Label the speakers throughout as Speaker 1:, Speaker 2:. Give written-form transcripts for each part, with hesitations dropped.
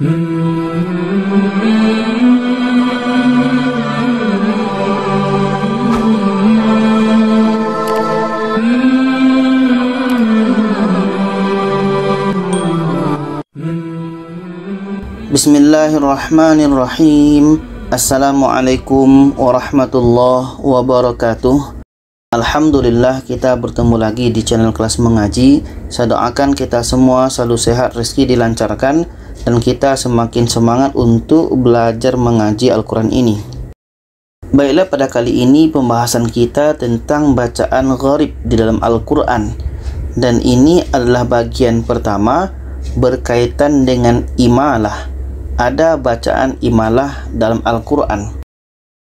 Speaker 1: Bismillahirrahmanirrahim. Assalamualaikum warahmatullahi wabarakatuh. Alhamdulillah, kita bertemu lagi di channel Kelas Mengaji. Saya doakan kita semua selalu sehat, rezeki dilancarkan, dan kita semakin semangat untuk belajar mengaji Al-Quran ini. Baiklah, pada kali ini pembahasan kita tentang bacaan gharib di dalam Al-Quran. Dan ini adalah bagian pertama berkaitan dengan imalah. Ada bacaan imalah dalam Al-Quran.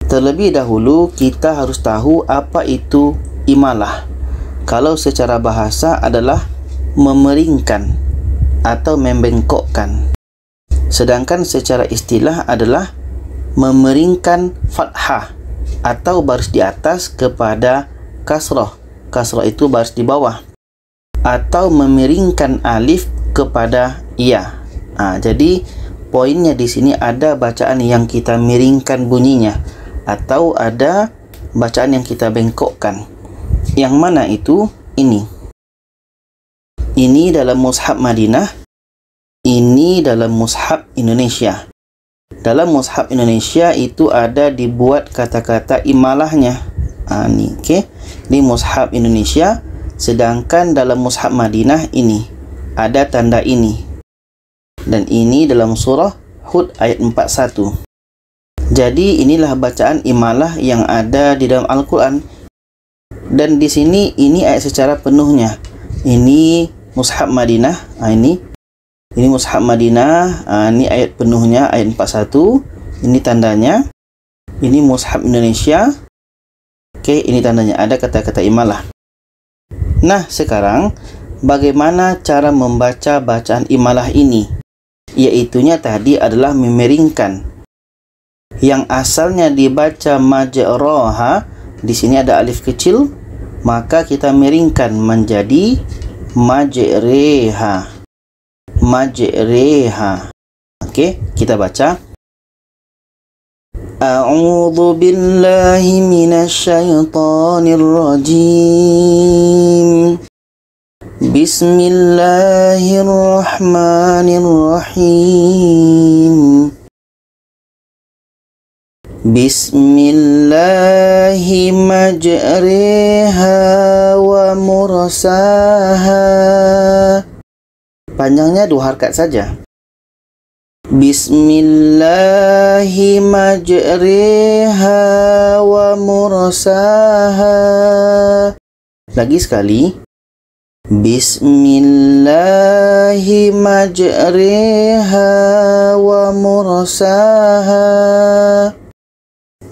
Speaker 1: Terlebih dahulu kita harus tahu apa itu imalah. Kalau secara bahasa adalah memeringkan atau membengkokkan. Sedangkan secara istilah adalah memeringkan fathah atau baris di atas kepada kasrah. Kasrah itu baris di bawah. Atau memiringkan alif kepada ya. Jadi poinnya di sini ada bacaan yang kita miringkan bunyinya atau ada bacaan yang kita bengkokkan. Yang mana itu? Ini dalam mushaf Madinah, ini dalam mushaf Indonesia. Dalam mushaf Indonesia itu ada dibuat kata-kata imalahnya. Ini di mushaf Indonesia. Sedangkan dalam mushaf Madinah ini ada tanda ini. Dan ini dalam surah Hud ayat 41. Jadi inilah bacaan imalah yang ada di dalam Al-Quran. Dan di sini ini ayat secara penuhnya. Ini mushaf Madinah. Ini mushaf Madinah. Ini ayat penuhnya ayat 41. Ini tandanya. Ini mushaf Indonesia. Ini tandanya ada kata-kata imalah. Nah, sekarang bagaimana cara membaca bacaan imalah ini? Yaitunya tadi adalah memeringkan. Yang asalnya dibaca majroha, di sini ada alif kecil, maka kita miringkan menjadi majreha. Majreha. Kita baca. A'udzu billahi minasyaitonir rajim. Bismillahirrahmanirrahim. Bismillahi majriha wa mursaha. Panjangnya 2 harakat saja. Bismillahi majriha wa mursaha. Lagi sekali. Bismillahi majriha wa mursaha.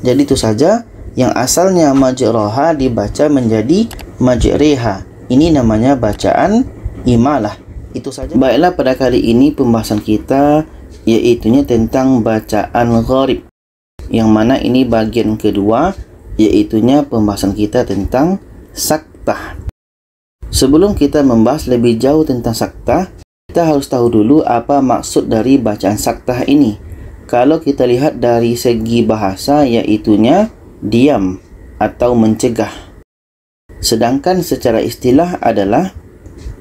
Speaker 1: Jadi itu saja. Yang asalnya majroha dibaca menjadi majriha. Ini namanya bacaan imalah. Itu saja. Baiklah, pada kali ini pembahasan kita yaitunya tentang bacaan gharib. Yang mana ini bagian kedua, yaitunya pembahasan kita tentang saktah. Sebelum kita membahas lebih jauh tentang saktah, kita harus tahu dulu apa maksud dari bacaan saktah ini. Kalau kita lihat dari segi bahasa, yaitunya diam atau mencegah. Sedangkan secara istilah adalah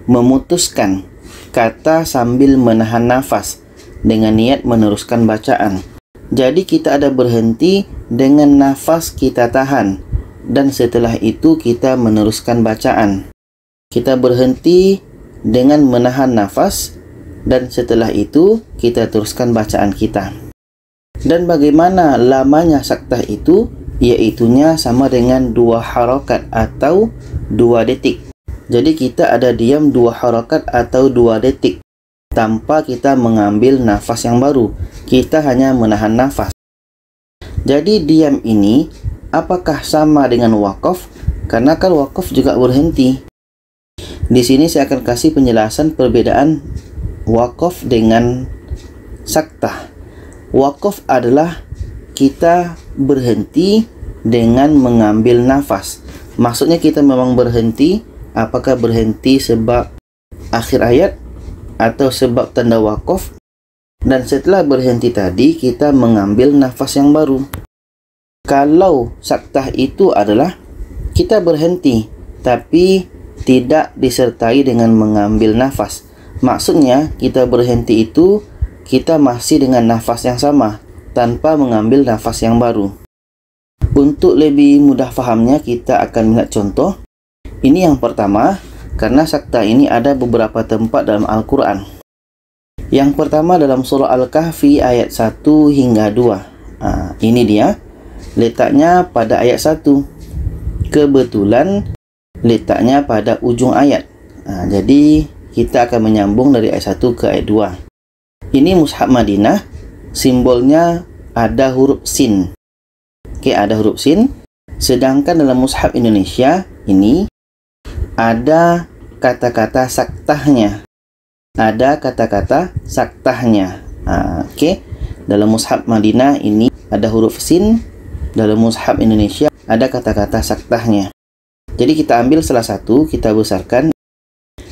Speaker 1: memutuskan kata sambil menahan nafas dengan niat meneruskan bacaan. Jadi kita ada berhenti dengan nafas kita tahan, dan setelah itu kita meneruskan bacaan. Kita berhenti dengan menahan nafas, dan setelah itu kita teruskan bacaan kita. Dan bagaimana lamanya saktah itu? Yaitunya sama dengan 2 harakat atau 2 detik. Jadi kita ada diam 2 harakat atau 2 detik tanpa kita mengambil nafas yang baru. Kita hanya menahan nafas. Jadi diam ini apakah sama dengan wakaf? Karena kan wakaf juga berhenti. Di sini saya akan kasih penjelasan perbedaan wakaf dengan saktah. Wakaf adalah kita berhenti dengan mengambil nafas. Maksudnya kita memang berhenti. Apakah berhenti sebab akhir ayat atau sebab tanda wakaf? Dan setelah berhenti tadi, kita mengambil nafas yang baru. Kalau saktah itu adalah kita berhenti, tapi tidak disertai dengan mengambil nafas. Maksudnya, kita berhenti itu kita masih dengan nafas yang sama, tanpa mengambil nafas yang baru. Untuk lebih mudah fahamnya, kita akan melihat contoh. Ini yang pertama, karena saktah ini ada beberapa tempat dalam Al-Quran. Yang pertama dalam surah Al-Kahfi ayat 1 hingga 2. Ini dia. Letaknya pada ayat 1. Kebetulan letaknya pada ujung ayat. Jadi kita akan menyambung dari ayat 1 ke ayat 2. Ini mushaf Madinah. Simbolnya ada huruf sin. Oke, ada huruf sin. Sedangkan dalam mushaf Indonesia ini ada kata-kata saktahnya. Ada kata-kata saktahnya. Oke. Dalam mushaf Madinah ini ada huruf sin. Dalam mushaf Indonesia ada kata-kata saktahnya. Jadi kita ambil salah satu, kita besarkan.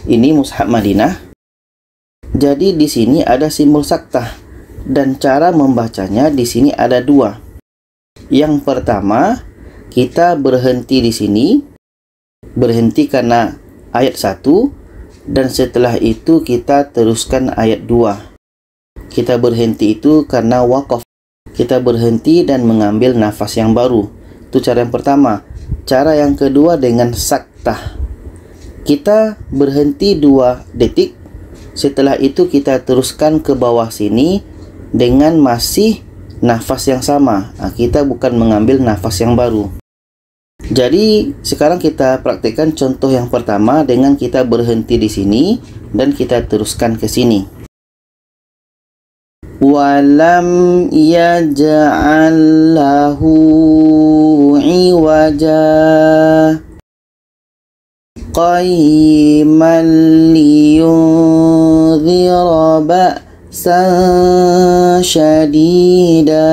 Speaker 1: Ini mushaf Madinah. Jadi di sini ada simbol saktah dan cara membacanya di sini ada dua. Yang pertama, kita berhenti di sini. Berhenti karena ayat 1 dan setelah itu kita teruskan ayat 2. Kita berhenti itu karena waqaf. Kita berhenti dan mengambil nafas yang baru. Itu cara yang pertama. Cara yang kedua dengan saktah. Kita berhenti 2 detik. Setelah itu kita teruskan ke bawah sini dengan masih nafas yang sama. Kita bukan mengambil nafas yang baru. Jadi sekarang kita praktekkan contoh yang pertama dengan kita berhenti di sini dan kita teruskan ke sini. Walam yaj'al lahu iwaja qayyiman liyunzira ba'san syadida.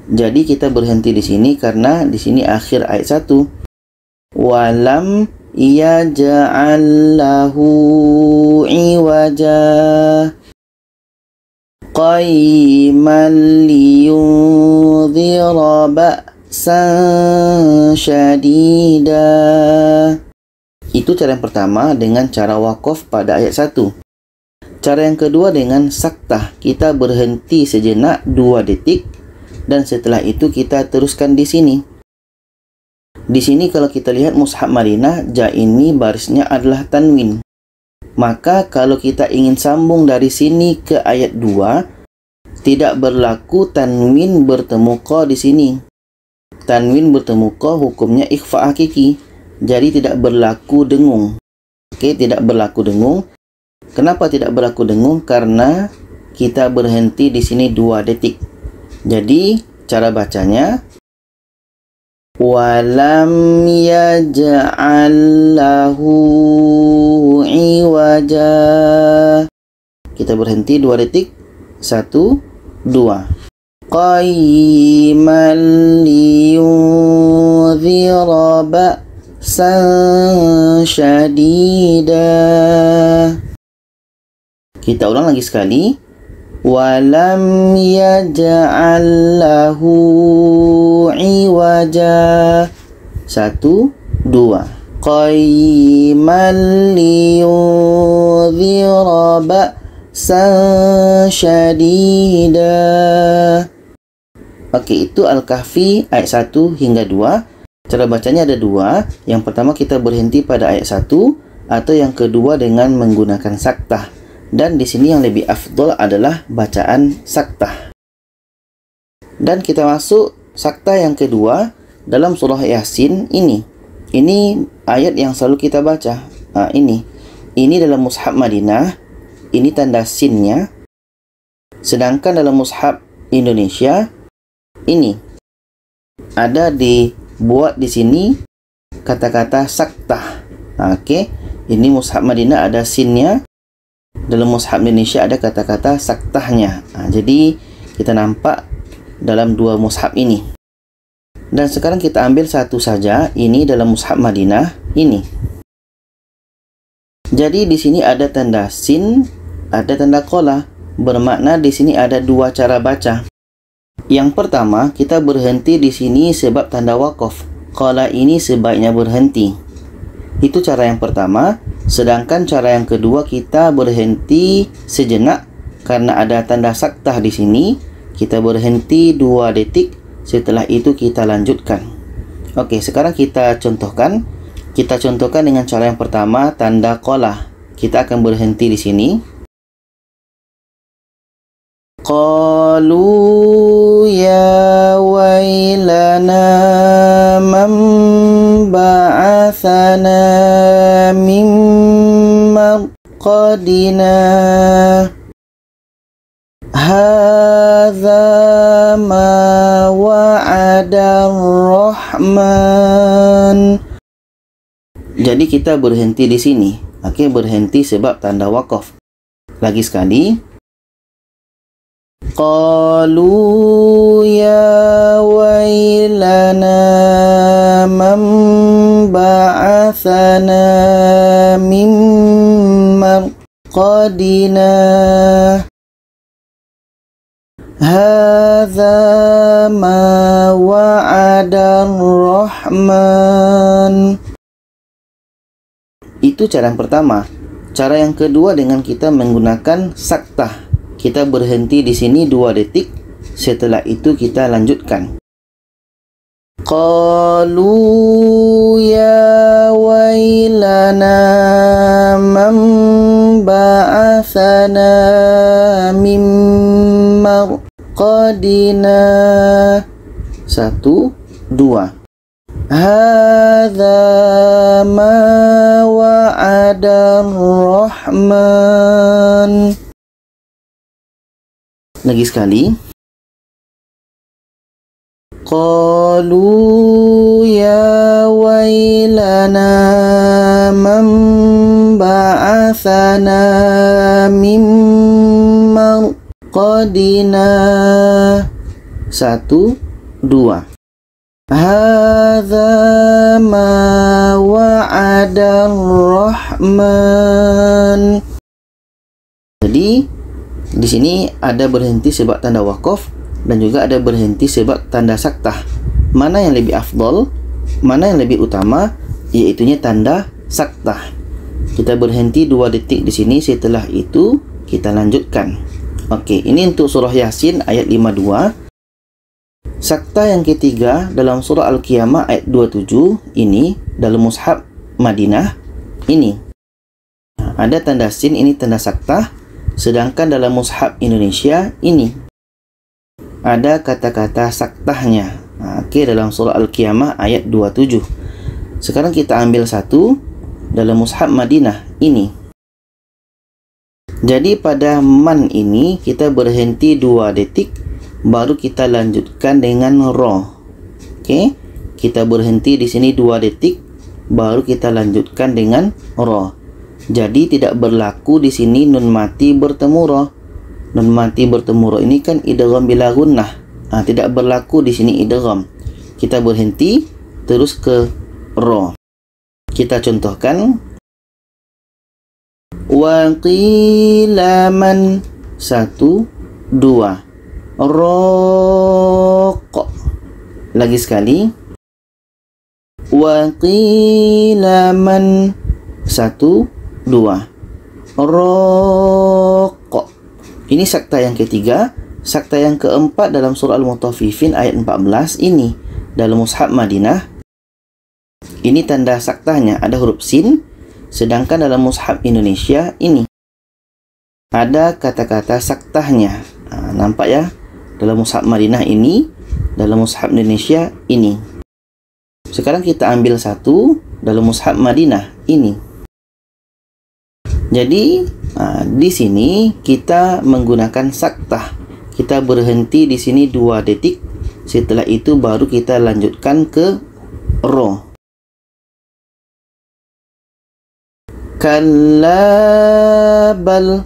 Speaker 1: Jadi kita berhenti di sini karena di sini akhir ayat 1. Walam yaj'al lahu iwaja qayyiman liyunzira ba'san syadida. Itu cara yang pertama dengan cara waqaf pada ayat 1. Cara yang kedua dengan saktah. Kita berhenti sejenak 2 detik dan setelah itu kita teruskan di sini. Di sini kalau kita lihat mushaf Madinah, ja ini barisnya adalah tanwin. Maka kalau kita ingin sambung dari sini ke ayat 2, tidak berlaku tanwin bertemu qa di sini. Tanwin bertemu qa hukumnya ikhfa hakiki. Jadi tidak berlaku dengung. Oke, tidak berlaku dengung. Kenapa tidak berlaku dengung? Karena kita berhenti di sini 2 detik. Jadi cara bacanya walam yaj'al lahu iwaja. Kita berhenti 2 detik. 1, 2. Qayyiman liyunzira ba'san syadida. Kita ulang lagi sekali. Walam yaj'al lahu iwaja. 1, 2. Qayyiman liyunzira ba'san syadida. Oke, itu Al-Kahfi ayat 1 hingga 2. Cara bacanya ada 2. Yang pertama kita berhenti pada ayat 1 atau yang kedua dengan menggunakan saktah. Dan di sini yang lebih afdol adalah bacaan saktah. Dan kita masuk saktah yang kedua dalam surah Yasin ini. Ini ayat yang selalu kita baca. Ini dalam mushaf Madinah. Ini tanda sinnya. Sedangkan dalam mushaf Indonesia ini ada dibuat di sini kata-kata saktah. Oke, ini mushaf Madinah ada sinnya. Dalam mushaf Indonesia ada kata-kata saktahnya. Jadi kita nampak dalam 2 mushaf ini. Dan sekarang kita ambil satu saja. Ini dalam mushaf Madinah ini. Jadi di sini ada tanda sin, ada tanda qola. bermakna di sini ada dua cara baca. Yang pertama, kita berhenti di sini sebab tanda waqaf. Qala ini sebaiknya berhenti. Itu cara yang pertama. Sedangkan cara yang kedua, kita berhenti sejenak karena ada tanda saktah di sini. Kita berhenti 2 detik, setelah itu kita lanjutkan. Oke, sekarang kita contohkan. Kita contohkan dengan cara yang pertama, tanda qala. Kita akan berhenti di sini. Qalu ya wailana man ba'athana min marqadina hadza ma wa'ada ar-rahman. Jadi kita berhenti di sini. Oke, berhenti sebab tanda waqaf. Lagi sekali. Qalu ya wailana man ba'athana min marqadina hadza ma wa'ada ar-rahman. Itu cara yang pertama. Cara yang kedua dengan kita menggunakan saktah. Kita berhenti di sini 2 detik. Setelah itu kita lanjutkan. Qalu ya wailana man ba'athana min marqadina 1, 2. Hadza ma wa'ada ar-rahman. Lagi sekali. Qalu ya wailana man ba'athana min marqadina 1, 2. Hadza ma wa'ada ar-rahman. Jadi di sini ada berhenti sebab tanda waqaf dan juga ada berhenti sebab tanda saktah. Mana yang lebih afdol? Mana yang lebih utama? Yaitunya tanda saktah. Kita berhenti 2 detik di sini, setelah itu kita lanjutkan. Oke, ini untuk surah Yasin ayat 52. Saktah yang ketiga dalam surah Al-Qiyamah ayat 27 ini dalam mushaf Madinah ini. Ada tanda sin, ini tanda saktah. Sedangkan dalam mushaf Indonesia ini ada kata-kata saktahnya. Oke, dalam surah Al-Qiyamah ayat 27. Sekarang kita ambil satu dalam mushaf Madinah ini. Jadi pada man ini kita berhenti 2 detik, baru kita lanjutkan dengan ro. Oke, kita berhenti di sini 2 detik, baru kita lanjutkan dengan ro. Jadi tidak berlaku di sini nun mati bertemu ro. Nun mati bertemu ro ini kan idgham bila gunnah. Tidak berlaku di sini idgham. Kita berhenti terus ke ro. Kita contohkan. Wa qila man 1, 2. Roq. Lagi sekali. Wa qila man 1, 2. Roq. Ini saktah yang ketiga. Saktah yang keempat dalam surah Al-Mutaffifin ayat 14 ini dalam mushaf Madinah. Ini tanda saktahnya ada huruf sin. Sedangkan dalam mushaf Indonesia ini ada kata-kata saktahnya. Nampak ya? Dalam mushaf Madinah ini, dalam mushaf Indonesia ini. Sekarang kita ambil satu dalam mushaf Madinah ini. Jadi di sini kita menggunakan saktah. Kita berhenti di sini 2 detik. Setelah itu baru kita lanjutkan ke ro. Kalla bal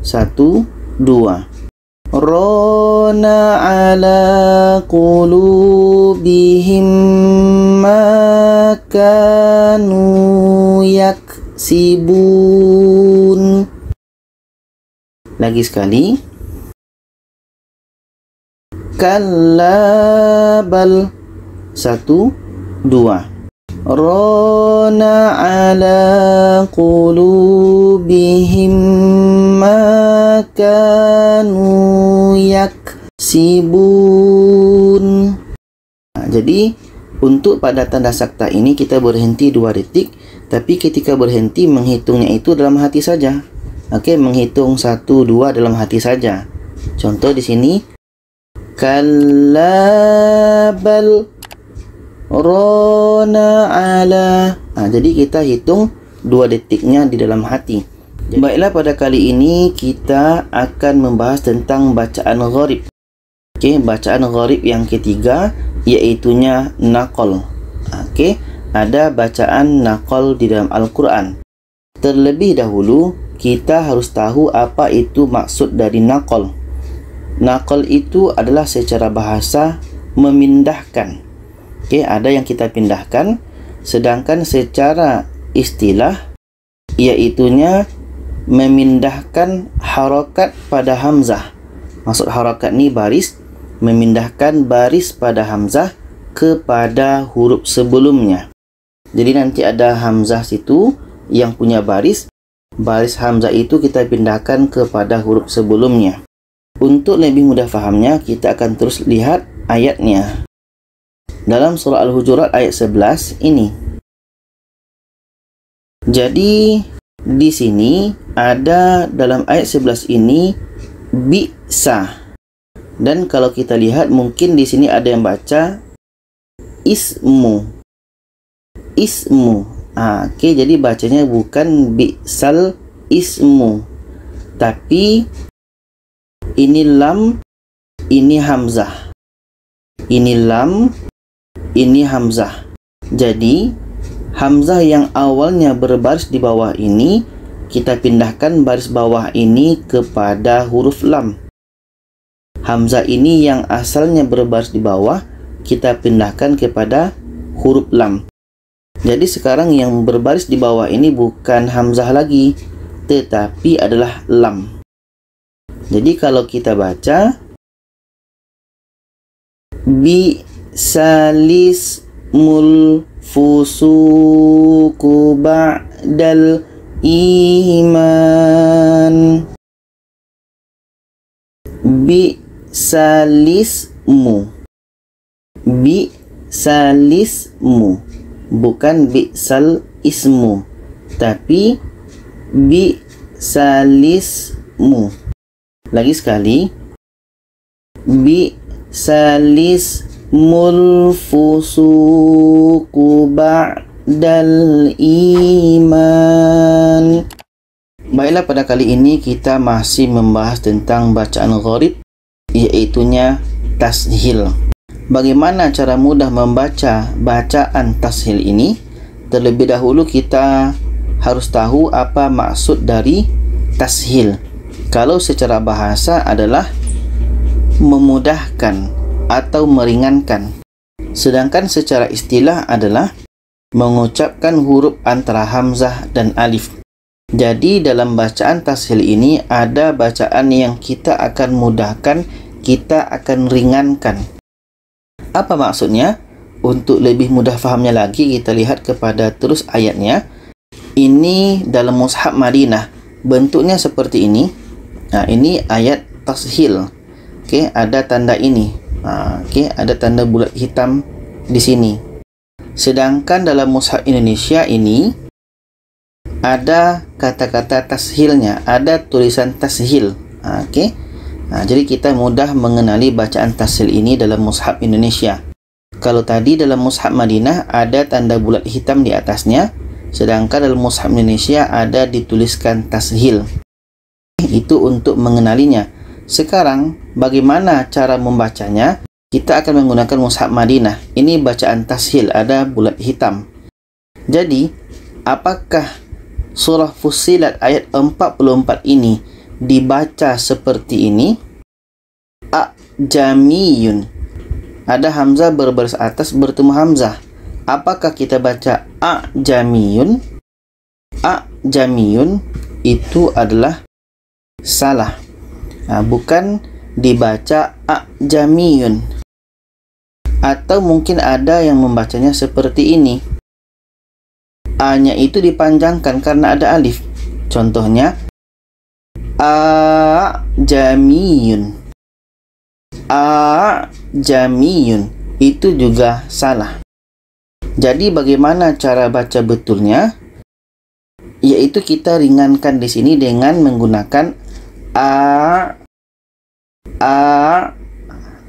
Speaker 1: 1, 2. Rona ala qulubihim ma kanu yaksibun. Lagi sekali. Kalla bal. 1, 2. Rana ala qulubihim ma kanu yaksibun. Jadi untuk pada tanda sakta ini kita berhenti 2 detik, tapi ketika berhenti menghitungnya itu dalam hati saja. Oke, menghitung 1, 2 dalam hati saja. Contoh di sini, kalla bal rana ala. Jadi kita hitung 2 detiknya di dalam hati. Baiklah, pada kali ini kita akan membahas tentang bacaan gharib. Oke, bacaan gharib yang ketiga yaitunya naqal. Oke, ada bacaan naqal di dalam Al-Quran. Terlebih dahulu kita harus tahu apa itu maksud dari naqal. Naqal itu adalah secara bahasa memindahkan. Oke, ada yang kita pindahkan, sedangkan secara istilah yaitunya memindahkan harakat pada hamzah. Maksud harakat ni baris, memindahkan baris pada hamzah kepada huruf sebelumnya. Jadi nanti ada hamzah situ yang punya baris hamzah itu kita pindahkan kepada huruf sebelumnya. Untuk lebih mudah fahamnya, kita akan terus lihat ayatnya. Dalam surah Al-Hujurat ayat 11 ini. Jadi di sini ada dalam ayat 11 ini bi'sa. Dan kalau kita lihat mungkin di sini ada yang baca ismu. Oke, jadi bacanya bukan bi'sal ismu, tapi ini lam, ini hamzah. Ini lam, ini hamzah. Jadi hamzah yang awalnya berbaris di bawah ini kita pindahkan baris bawah ini kepada huruf lam. Hamzah ini yang asalnya berbaris di bawah kita pindahkan kepada huruf lam. Jadi sekarang yang berbaris di bawah ini bukan hamzah lagi, tetapi adalah lam. Jadi kalau kita baca bi salis mul fusuku ba'dal iman. Bi salismu, bukan bi'sal ismu, tapi bi'salismu. Lagi sekali, bi'salismul fusuku ba'dal iman. Baiklah, pada kali ini kita masih membahas tentang bacaan gharib, yaitunya tashil. Bagaimana cara mudah membaca bacaan tashil ini? Terlebih dahulu kita harus tahu apa maksud dari tashil. Kalau secara bahasa adalah memudahkan atau meringankan. Sedangkan secara istilah adalah mengucapkan huruf antara hamzah dan alif. Jadi dalam bacaan tashil ini ada bacaan yang kita akan mudahkan, kita akan ringankan. Apa maksudnya? Untuk lebih mudah fahamnya lagi, kita lihat kepada terus ayatnya. Ini dalam mushaf Madinah, bentuknya seperti ini. Nah, ini ayat tashil. Oke, ada tanda ini. Oke, ada tanda bulat hitam di sini. Sedangkan dalam mushaf Indonesia ini ada kata-kata tashilnya, ada tulisan tashil. Oke. Jadi kita mudah mengenali bacaan tashil ini dalam mushaf Indonesia. Kalau tadi dalam mushaf Madinah ada tanda bulat hitam di atasnya, sedangkan dalam mushaf Indonesia ada dituliskan tashil. Itu untuk mengenalinya. Sekarang bagaimana cara membacanya? Kita akan menggunakan mushaf Madinah. Ini bacaan tashil, ada bulat hitam. Jadi, apakah surah Fussilat ayat 44 ini dibaca seperti ini? A'jamiyun. Ada hamzah berbaris atas bertemu hamzah. Apakah kita baca a'jamiyun? A'jamiyun itu adalah salah. Bukan dibaca a'jamiyun. Atau mungkin ada yang membacanya seperti ini. A-nya itu dipanjangkan karena ada alif. Contohnya a'jamiyun. A'jamiyun. Itu juga salah. Jadi bagaimana cara baca betulnya? Yaitu kita ringankan di sini dengan menggunakan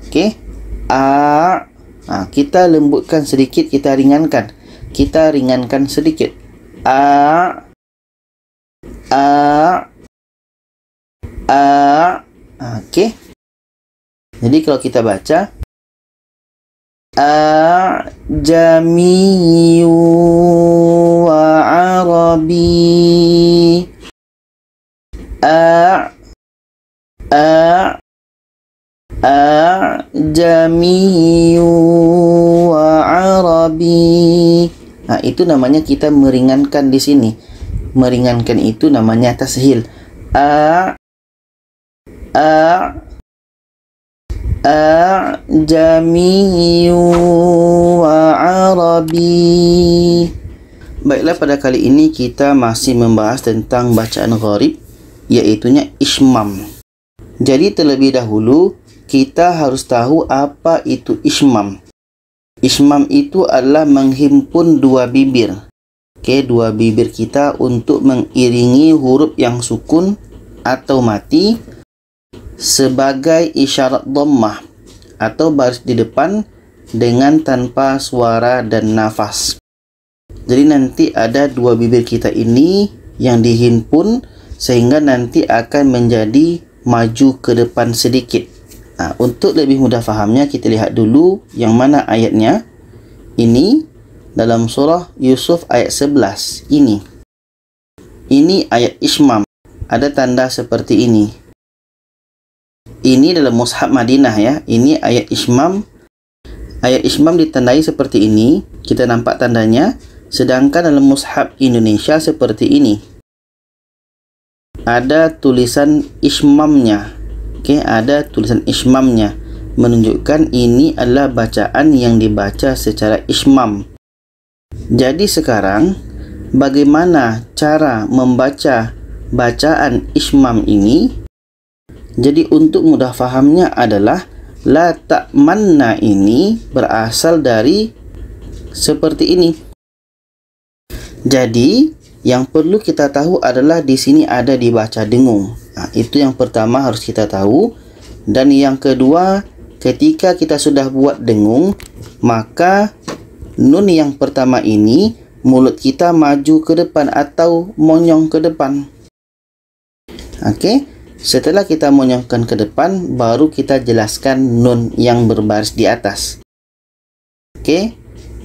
Speaker 1: oke, kita lembutkan sedikit, kita ringankan sedikit. Oke. Jadi kalau kita baca a'jamiyyu wa arabi, a'jamiyyu wa arabi. Nah, itu namanya kita meringankan di sini. Meringankan itu namanya tashil. A'jamiyyu wa arabi. Baiklah, pada kali ini kita masih membahas tentang bacaan gharib, yaitunya ismam. Jadi terlebih dahulu kita harus tahu apa itu ismam. Ismam itu adalah menghimpun dua bibir. Oke, dua bibir kita untuk mengiringi huruf yang sukun atau mati sebagai isyarat dhammah atau baris di depan dengan tanpa suara dan nafas. Jadi nanti ada dua bibir kita ini yang dihimpun sehingga nanti akan menjadi maju ke depan sedikit. Untuk lebih mudah fahamnya, kita lihat dulu yang mana ayatnya. Ini dalam surah Yusuf ayat 11 ini. Ini ayat ismam. Ada tanda seperti ini. Ini dalam mushaf Madinah ya. Ini ayat ismam. Ayat ismam ditandai seperti ini. Kita nampak tandanya. Sedangkan dalam mushaf Indonesia seperti ini. Ada tulisan ismamnya. Oke, ada tulisan ismamnya. Menunjukkan ini adalah bacaan yang dibaca secara ismam. Jadi sekarang, bagaimana cara membaca bacaan ismam ini? Jadi untuk mudah fahamnya adalah la ta'manna ini berasal dari seperti ini. Jadi yang perlu kita tahu adalah di sini ada dibaca dengung. Itu yang pertama harus kita tahu. Dan yang kedua, ketika kita sudah buat dengung, maka nun yang pertama ini mulut kita maju ke depan atau monyong ke depan. Oke. Setelah kita monyongkan ke depan, baru kita jelaskan nun yang berbaris di atas. Oke.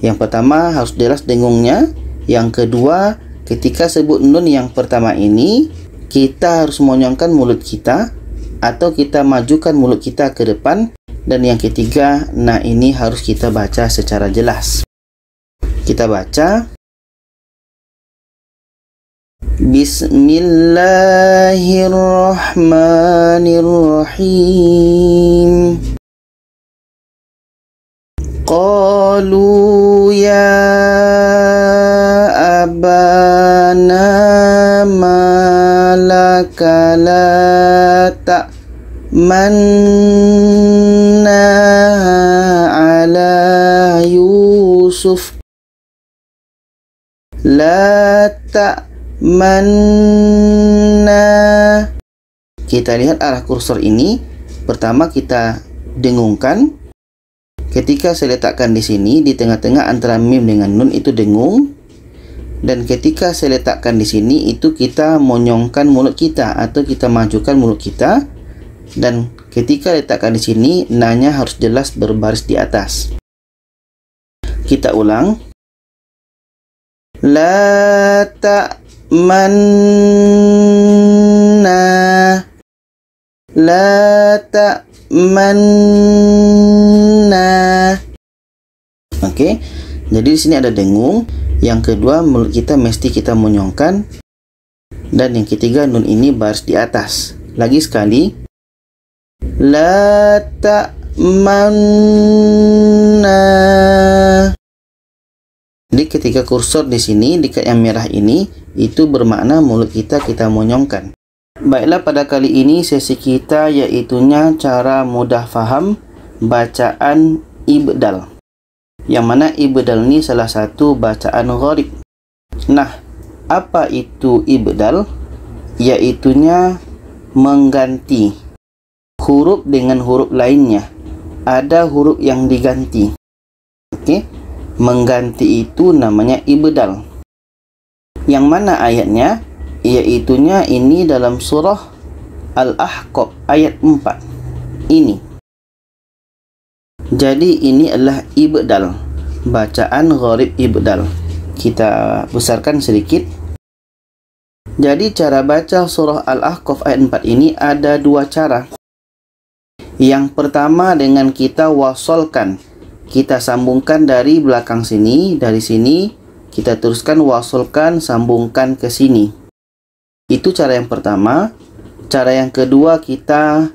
Speaker 1: Yang pertama harus jelas dengungnya. Yang kedua, ketika sebut nun yang pertama ini, kita harus monyongkan mulut kita atau kita majukan mulut kita ke depan. Dan yang ketiga, nah ini harus kita baca secara jelas. Kita baca Bismillahirrahmanirrahim. Qalu ya abana malaka la ta'manna ala Yusuf. La ta'manna. Kita lihat arah kursor ini. Pertama kita dengungkan. Ketika saya letakkan di sini, di tengah-tengah antara mim dengan nun itu dengung. Dan ketika saya letakkan di sini, itu kita monyongkan mulut kita atau kita majukan mulut kita. Dan ketika letakkan di sini, na-nya harus jelas berbaris di atas. Kita ulang. La ta'manna. La ta'manna. Oke. Jadi di sini ada dengung. Yang kedua, mulut kita mesti kita monyongkan. Dan yang ketiga, nun ini baris di atas. Lagi sekali. La ta'manna. Jadi ketika kursor di sini, dekat yang merah ini, itu bermakna mulut kita monyongkan. Baiklah, pada kali ini sesi kita yaitunya cara mudah faham bacaan ibdal. Yang mana ibdal ini salah satu bacaan gharib. Nah, apa itu ibdal? Yaitunya mengganti huruf dengan huruf lainnya. Ada huruf yang diganti. Oke, mengganti itu namanya ibdal. Yang mana ayatnya? Yaitunya ini dalam surah Al-Ahqaf ayat 4 ini. Jadi ini adalah ibdal, bacaan gharib ibdal. Kita besarkan sedikit. Jadi cara baca surah Al-Ahqaf ayat 4 ini ada dua cara. Yang pertama dengan kita wasolkan, kita sambungkan dari belakang sini, dari sini kita teruskan wasolkan, sambungkan ke sini. Itu cara yang pertama. Cara yang kedua, kita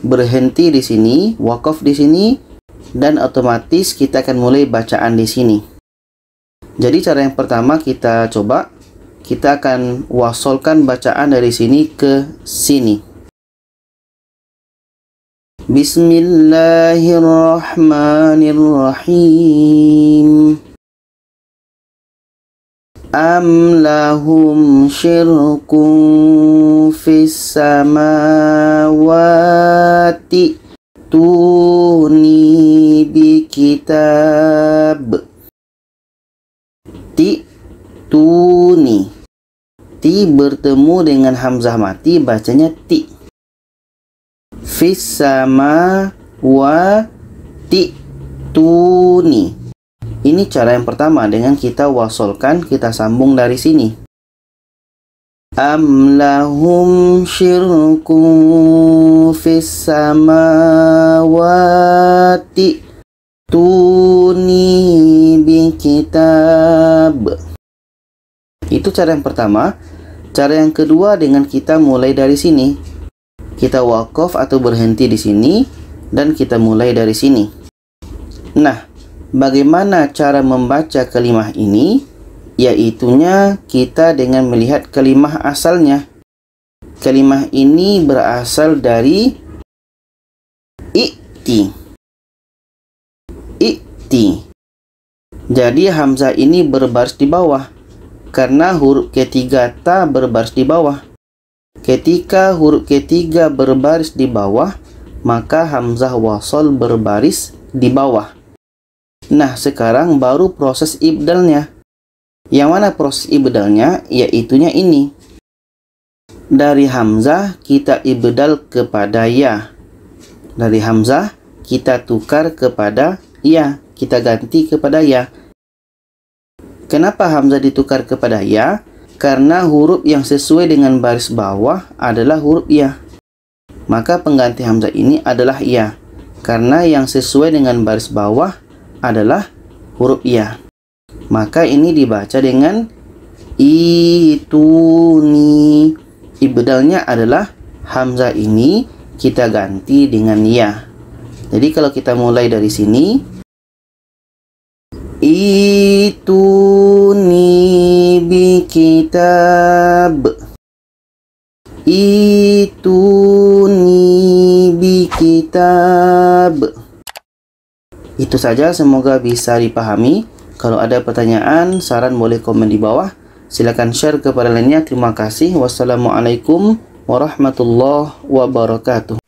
Speaker 1: berhenti di sini, wakaf di sini, dan otomatis kita akan mulai bacaan di sini. Jadi cara yang pertama kita coba, kita akan wasolkan bacaan dari sini ke sini. Bismillahirrahmanirrahim. Am lahum syirkun fis samawati tuni bi kitab. Ti, tuni. Ti bertemu dengan hamzah mati, bacanya ti. Fis samawati tuni. Ini cara yang pertama dengan kita wasolkan, kita sambung dari sini. Am lahum syirkun fis samawati tuni bi kitab. Itu cara yang pertama. Cara yang kedua dengan kita mulai dari sini. Kita wakaf atau berhenti di sini dan kita mulai dari sini. Nah, bagaimana cara membaca kalimah ini? Yaitunya kita dengan melihat kalimah asalnya. Kalimah ini berasal dari i'ti. I'ti. Jadi hamzah ini berbaris di bawah karena huruf ketiga ta berbaris di bawah. Ketika huruf ketiga berbaris di bawah, maka hamzah wasol berbaris di bawah. Nah, sekarang baru proses ibdalnya. Yang mana proses ibdalnya? Yaitunya ini. Dari hamzah kita ibdal kepada ya. Dari hamzah kita tukar kepada ya. Kita ganti kepada ya. Kenapa hamzah ditukar kepada ya? Karena huruf yang sesuai dengan baris bawah adalah huruf ya. Maka pengganti hamzah ini adalah ya. Karena yang sesuai dengan baris bawah adalah huruf ya. Maka ini dibaca dengan ituni. Ibdalnya adalah hamzah ini kita ganti dengan ya. Jadi kalau kita mulai dari sini, ituni bi kitab. Ituni bi kitab. Itu saja, semoga bisa dipahami. Kalau ada pertanyaan, saran boleh komen di bawah. Silakan share kepada lainnya. Terima kasih. Wassalamualaikum warahmatullahi wabarakatuh.